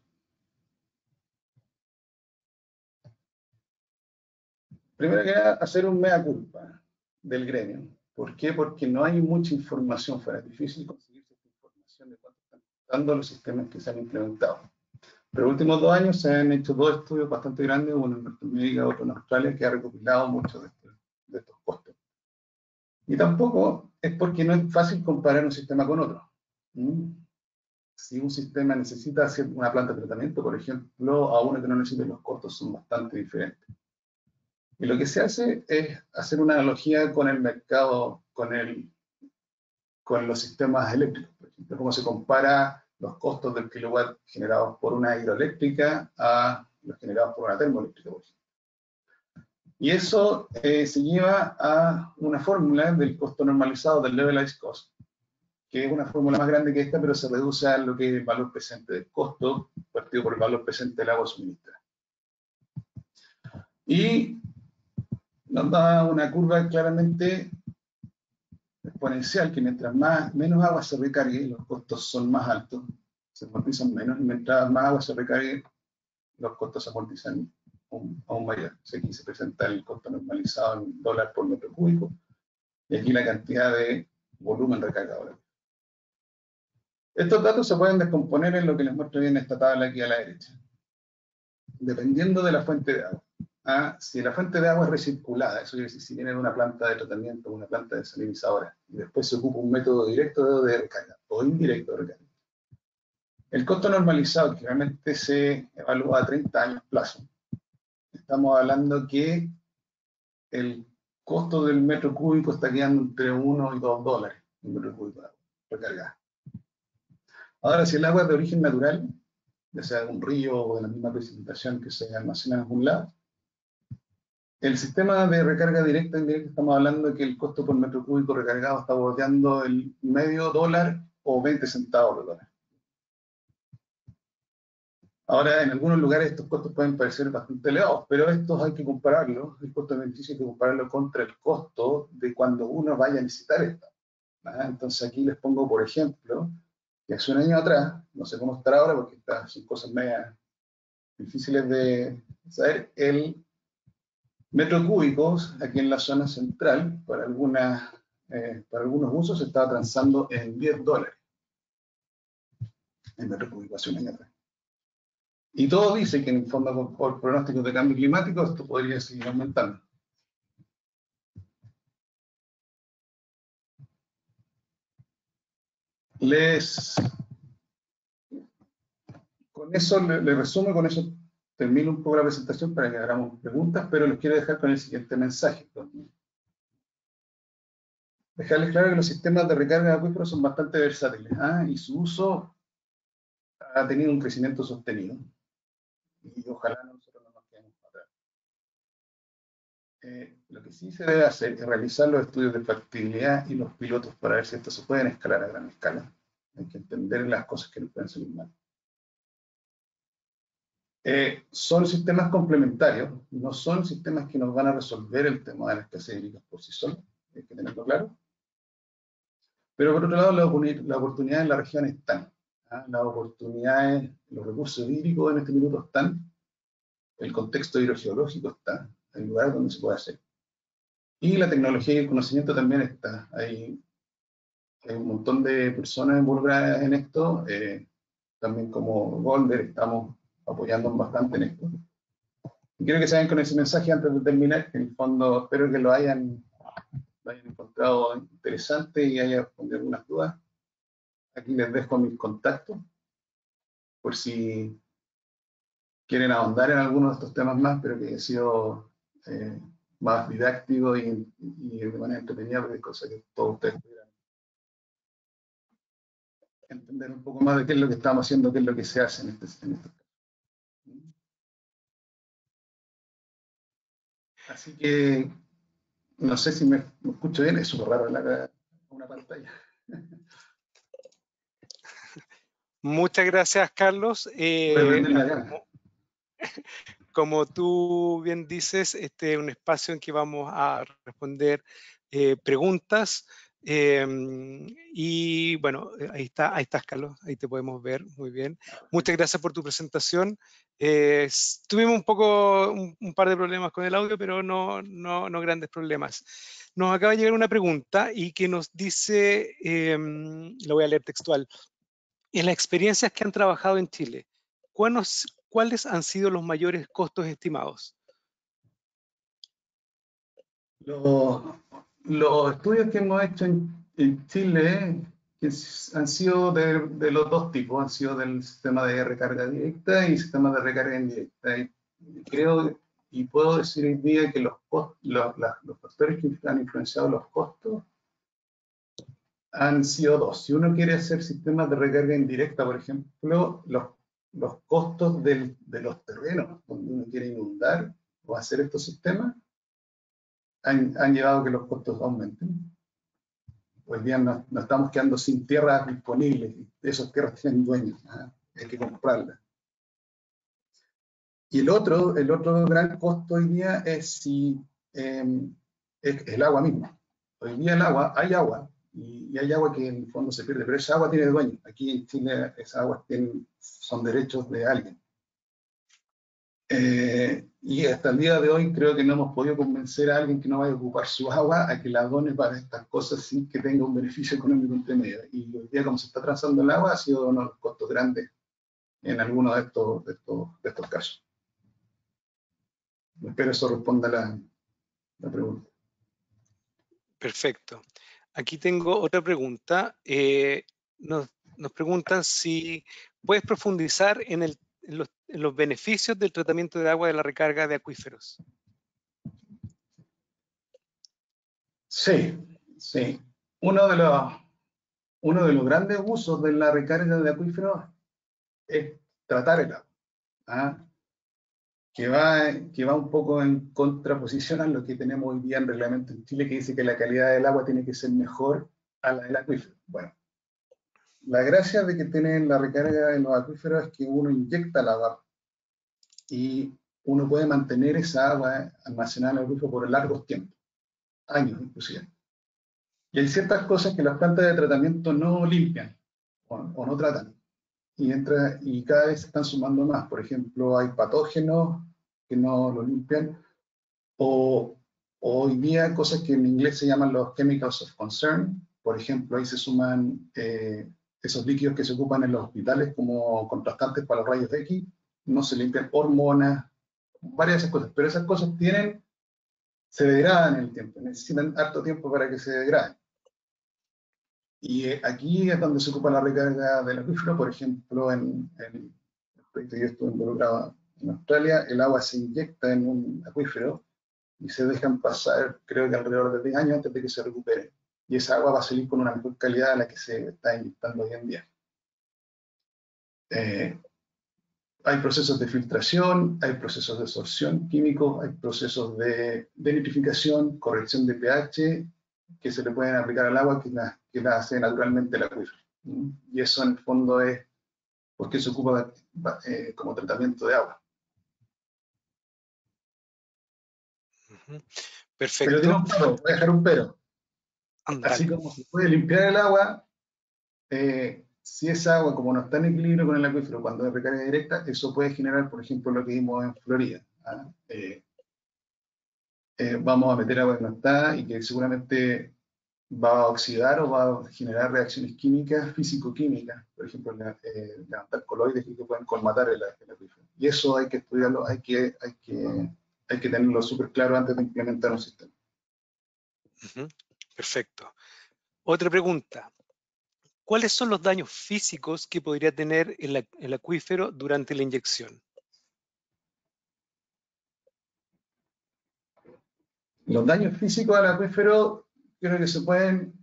Primero que nada, hacer un mea culpa del gremio. ¿Por qué? Porque no hay mucha información fuera. Es difícil conseguir esta información de cuánto están costando los sistemas que se han implementado. Pero los últimos 2 años se han hecho 2 estudios bastante grandes, uno en Norteamérica, otro en Australia, que ha recopilado muchos de estos costos. Y tampoco es porque no es fácil comparar un sistema con otro. Si un sistema necesita hacer una planta de tratamiento, por ejemplo, a uno que no necesite, los costos son bastante diferentes. Y lo que se hace es hacer una analogía con el mercado, con los sistemas eléctricos, por ejemplo, cómo se compara los costos del kilowatt generados por una hidroeléctrica a los generados por una termoeléctrica, por ejemplo. Y eso se lleva a una fórmula del costo normalizado del levelized cost, que es una fórmula más grande que esta, pero se reduce a lo que es el valor presente del costo, partido por el valor presente del agua suministrada. Y nos da una curva claramente exponencial, que mientras menos agua se recargue, los costos son más altos, se amortizan menos, y mientras más agua se recargue, los costos se amortizan aún mayor. Aquí se presenta el costo normalizado en dólar por metro cúbico, y aquí la cantidad de volumen recargado. Estos datos se pueden descomponer en lo que les muestro bien en esta tabla aquí a la derecha, dependiendo de la fuente de agua. Si la fuente de agua es recirculada, eso quiere decir si viene de una planta de tratamiento o una planta desalinizadora, y después se ocupa un método directo de recarga o indirecto de recarga. El costo normalizado, que realmente se evalúa a 30 años plazo, estamos hablando que el costo del metro cúbico está quedando entre 1 y 2 dólares el metro cúbico de agua recargada. Ahora, si el agua es de origen natural, ya sea de un río o de la misma precipitación que se almacena en algún lado, el sistema de recarga directa e indirecta, estamos hablando de que el costo por metro cúbico recargado está bordeando el medio dólar o 20 centavos de dólar. Ahora, en algunos lugares estos costos pueden parecer bastante elevados, pero estos hay que compararlos, el costo de beneficio hay que compararlo contra el costo de cuando uno vaya a necesitar esto. Entonces aquí les pongo, por ejemplo, que hace un año atrás, no sé cómo estará ahora porque estas son cosas medias difíciles de saber, el metro cúbico aquí en la zona central, para algunos usos se estaba transando en 10 dólares el metro cúbico hace un año atrás. Y todo dice que en el fondo por pronósticos de cambio climático esto podría seguir aumentando. Con eso les resumo, con eso termino un poco la presentación para que hagamos preguntas, pero les quiero dejar con el siguiente mensaje. Dejarles claro que los sistemas de recarga de acuíferos son bastante versátiles, y su uso ha tenido un crecimiento sostenido. Y ojalá nosotros no nos quedemos atrás. Lo que sí se debe hacer es realizar los estudios de factibilidad y los pilotos para ver si esto se pueden escalar a gran escala. Hay que entender las cosas que nos pueden salir mal. Son sistemas complementarios, no son sistemas que nos van a resolver el tema de la escasez hídrica por sí solos, hay que tenerlo claro. Pero por otro lado, las oportunidades en la región están. Las oportunidades, los recursos hídricos en este minuto están, el contexto hidrogeológico está, hay lugares donde se puede hacer. Y la tecnología y el conocimiento también está. Hay un montón de personas involucradas en esto, también como Golder estamos apoyando bastante en esto. Y quiero que se vayan con ese mensaje antes de terminar, que en el fondo espero que lo hayan encontrado interesante y haya respondido algunas dudas. Aquí les dejo mis contactos, por si quieren ahondar en alguno de estos temas más, pero que haya sido más didáctico y de manera entretenida, porque es cosa que todos ustedes pudieran entender un poco más de qué es lo que estamos haciendo, qué es lo que se hace en este caso. Así que, no sé si me escucho bien, es súper raro una pantalla. Muchas gracias, Carlos. Voy a prender la cámara. Como tú bien dices, este es un espacio en que vamos a responder preguntas. Y bueno, ahí estás, Carlos, ahí te podemos ver muy bien. Muchas gracias por tu presentación. Tuvimos un par de problemas con el audio, pero no grandes problemas. Nos acaba de llegar una pregunta y que nos dice, lo voy a leer textual: en las experiencias que han trabajado en Chile, ¿cuáles han sido los mayores costos estimados? Los estudios que hemos hecho en Chile que han sido de los dos tipos, han sido del sistema de recarga directa y sistema de recarga indirecta. Y creo y puedo decir hoy día que los factores que han influenciado los costos han sido dos. Si uno quiere hacer sistemas de recarga indirecta, por ejemplo, los costos de los terrenos donde uno quiere inundar o hacer estos sistemas han llevado a que los costos aumenten. Hoy día nos estamos quedando sin tierras disponibles, esas tierras tienen dueños, hay que comprarlas. Y el otro gran costo hoy día es el agua misma. Hoy día hay agua, y hay agua que en el fondo se pierde, pero esa agua tiene dueño. Aquí en Chile esas aguas son derechos de alguien. Y hasta el día de hoy creo que no hemos podido convencer a alguien que no vaya a ocupar su agua a que la done para estas cosas sin que tenga un beneficio económico entre medio. Y hoy día, como se está transando el agua, ha sido uno de los costos grandes en algunos de estos casos. Espero eso responda la pregunta. Perfecto. Aquí tengo otra pregunta. Nos preguntan si puedes profundizar en los beneficios del tratamiento de agua de la recarga de acuíferos. Sí, sí. Uno de los grandes usos de la recarga de acuíferos es tratar el agua, ¿ah? que va un poco en contraposición a lo que tenemos hoy día en reglamento en Chile, que dice que la calidad del agua tiene que ser mejor a la del acuífero. Bueno, la gracia de que tienen la recarga en los acuíferos es que uno inyecta el agua y uno puede mantener esa agua almacenada en el acuífero por largos tiempos, años inclusive. Y hay ciertas cosas que las plantas de tratamiento no limpian o no tratan. Y cada vez se están sumando más. Por ejemplo, hay patógenos que no lo limpian, o hoy día cosas que en inglés se llaman los chemicals of concern. Por ejemplo, ahí se suman esos líquidos que se ocupan en los hospitales como contrastantes para los rayos X, no se limpian, hormonas, varias de esas cosas, pero esas cosas se degradan en el tiempo, necesitan harto tiempo para que se degraden. Y aquí es donde se ocupa la recarga del acuífero. Por ejemplo, en el proyecto que yo estuve involucrado en Australia, el agua se inyecta en un acuífero y se dejan pasar, creo que alrededor de 10 años antes de que se recupere. Y esa agua va a salir con una mejor calidad a la que se está inyectando hoy en día. Hay procesos de filtración, hay procesos de absorción químicos, hay procesos de nitrificación, corrección de pH, que se le pueden aplicar al agua que la hace naturalmente el acuífero. Y eso en el fondo es porque se ocupa como tratamiento de agua. Perfecto. Pero tiene un pero, voy a dejar un pero. Andale. Así como se puede limpiar el agua, si esa agua, como no está en equilibrio con el acuífero cuando es recarga directa, eso puede generar, por ejemplo, lo que vimos en Florida. Vamos a meter agua que no está y que seguramente va a oxidar o va a generar reacciones químicas, físico-químicas, por ejemplo, levantar coloides que pueden colmatar el acuífero. Y eso hay que estudiarlo, hay que tenerlo súper claro antes de implementar un sistema. Perfecto. Otra pregunta. ¿Cuáles son los daños físicos que podría tener el acuífero durante la inyección? Los daños físicos al acuífero creo que se pueden...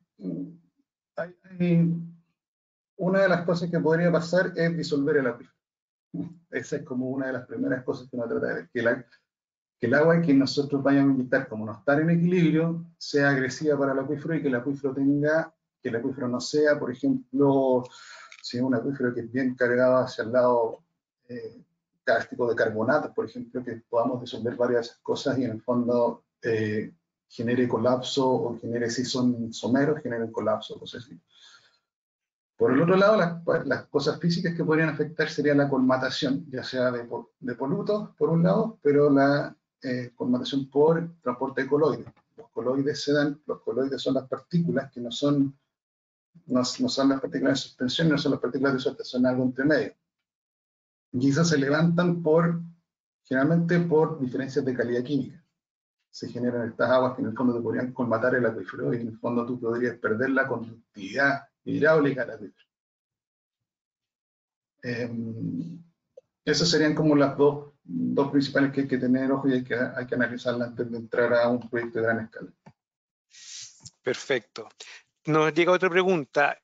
una de las cosas que podría pasar es disolver el acuífero. Esa es como una de las primeras cosas que uno trata de ver, que el agua que nosotros vayamos a inyectar, como no está en equilibrio, sea agresiva para el acuífero y que el acuífero no sea, por ejemplo, si es un acuífero que es bien cargado hacia el lado cástico de carbonatos, por ejemplo, que podamos disolver varias cosas y en el fondo genere colapso o genere, si son someros, genere colapso, cosas así. Por el otro lado, las cosas físicas que podrían afectar sería la colmatación, ya sea de polutos, por un lado, pero la colmatación por transporte de coloides. Los coloides son las partículas que no son las partículas de suspensión, no son las partículas de suelta, son algo entre medio. Y esas se levantan generalmente por diferencias de calidad química. Se generan estas aguas que en el fondo te podrían colmatar el acuífero y en el fondo tú podrías perder la conductividad hidráulica del acuífero. Esas serían como las dos principales que hay que tener ojo y hay que analizarlas antes de entrar a un proyecto de gran escala. Perfecto. Nos llega otra pregunta.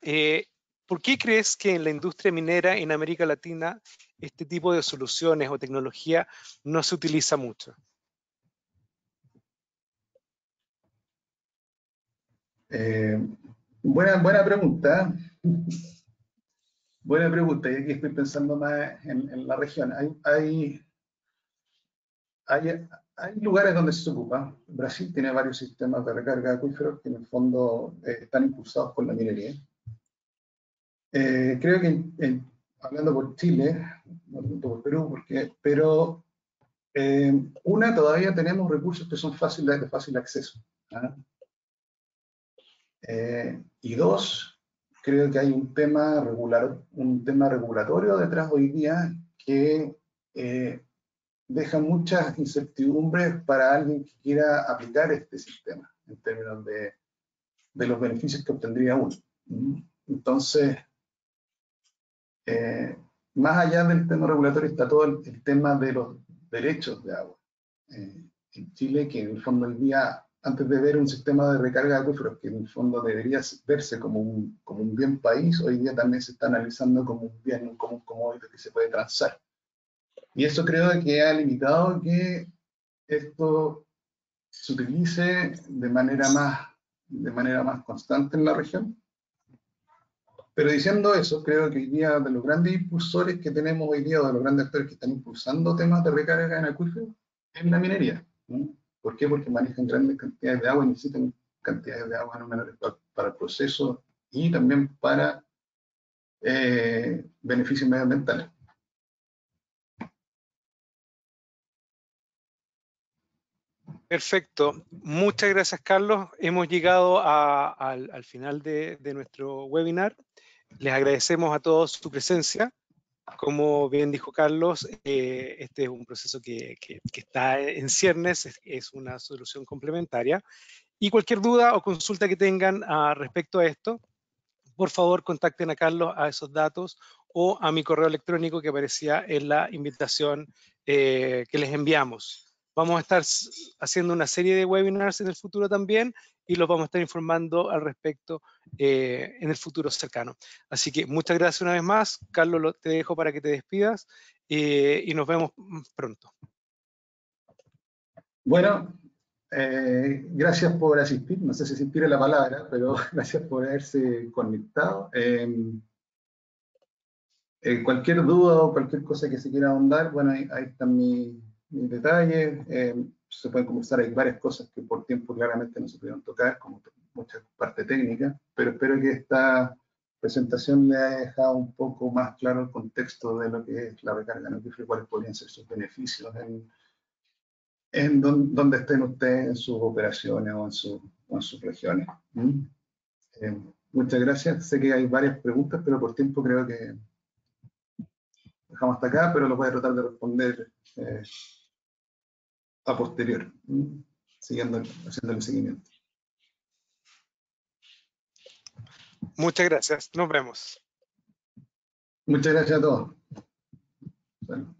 ¿Por qué crees que en la industria minera en América Latina este tipo de soluciones o tecnología no se utiliza mucho? Buena pregunta. Buena pregunta, y aquí estoy pensando más en la región. hay lugares donde se ocupa. Brasil tiene varios sistemas de recarga de acuíferos que en el fondo están impulsados por la minería. Creo que hablando por Chile, no tanto por Perú, pero una, todavía tenemos recursos que son de fácil acceso. ¿Ah? Y dos, creo que hay un tema regulatorio detrás hoy día que deja muchas incertidumbres para alguien que quiera aplicar este sistema en términos de los beneficios que obtendría uno. Entonces, más allá del tema regulatorio está todo el tema de los derechos de agua. En Chile, que en el fondo el día, antes de ver un sistema de recarga de acuíferos, que en el fondo debería verse como un bien país, hoy día también se está analizando como un bien, como un commodity que se puede transar. Y eso creo que ha limitado que esto se utilice de manera más constante en la región. Pero diciendo eso, creo que hoy día de los grandes impulsores que tenemos hoy día, o de los grandes actores que están impulsando temas de recarga en acuíferos, es la minería. ¿No? ¿Por qué? Porque manejan grandes cantidades de agua y necesitan cantidades de agua no menores para el proceso y también para beneficios medioambientales. Perfecto. Muchas gracias, Carlos. Hemos llegado al final de nuestro webinar. Les agradecemos a todos su presencia. Como bien dijo Carlos, este es un proceso que está en ciernes, es una solución complementaria. Y cualquier duda o consulta que tengan respecto a esto, por favor contacten a Carlos a esos datos o a mi correo electrónico que aparecía en la invitación que les enviamos. Vamos a estar haciendo una serie de webinars en el futuro también y los vamos a estar informando al respecto en el futuro cercano. Así que muchas gracias una vez más. Carlos, te dejo para que te despidas y nos vemos pronto. Bueno, gracias por asistir. No sé si asistir es la palabra, pero gracias por haberse conectado. Cualquier duda o cualquier cosa que se quiera ahondar, bueno, ahí están mis detalles. Se pueden conversar, hay varias cosas que por tiempo claramente no se pudieron tocar, como mucha parte técnica, pero espero que esta presentación le haya dejado un poco más claro el contexto de lo que es la recarga en acuífero y cuáles podrían ser sus beneficios en donde estén ustedes en sus operaciones o en sus regiones. Muchas gracias. Sé que hay varias preguntas, pero por tiempo creo que dejamos hasta acá, pero lo voy a tratar de responder a posterior, haciendo el seguimiento. Muchas gracias. Nos vemos. Muchas gracias a todos. Bueno.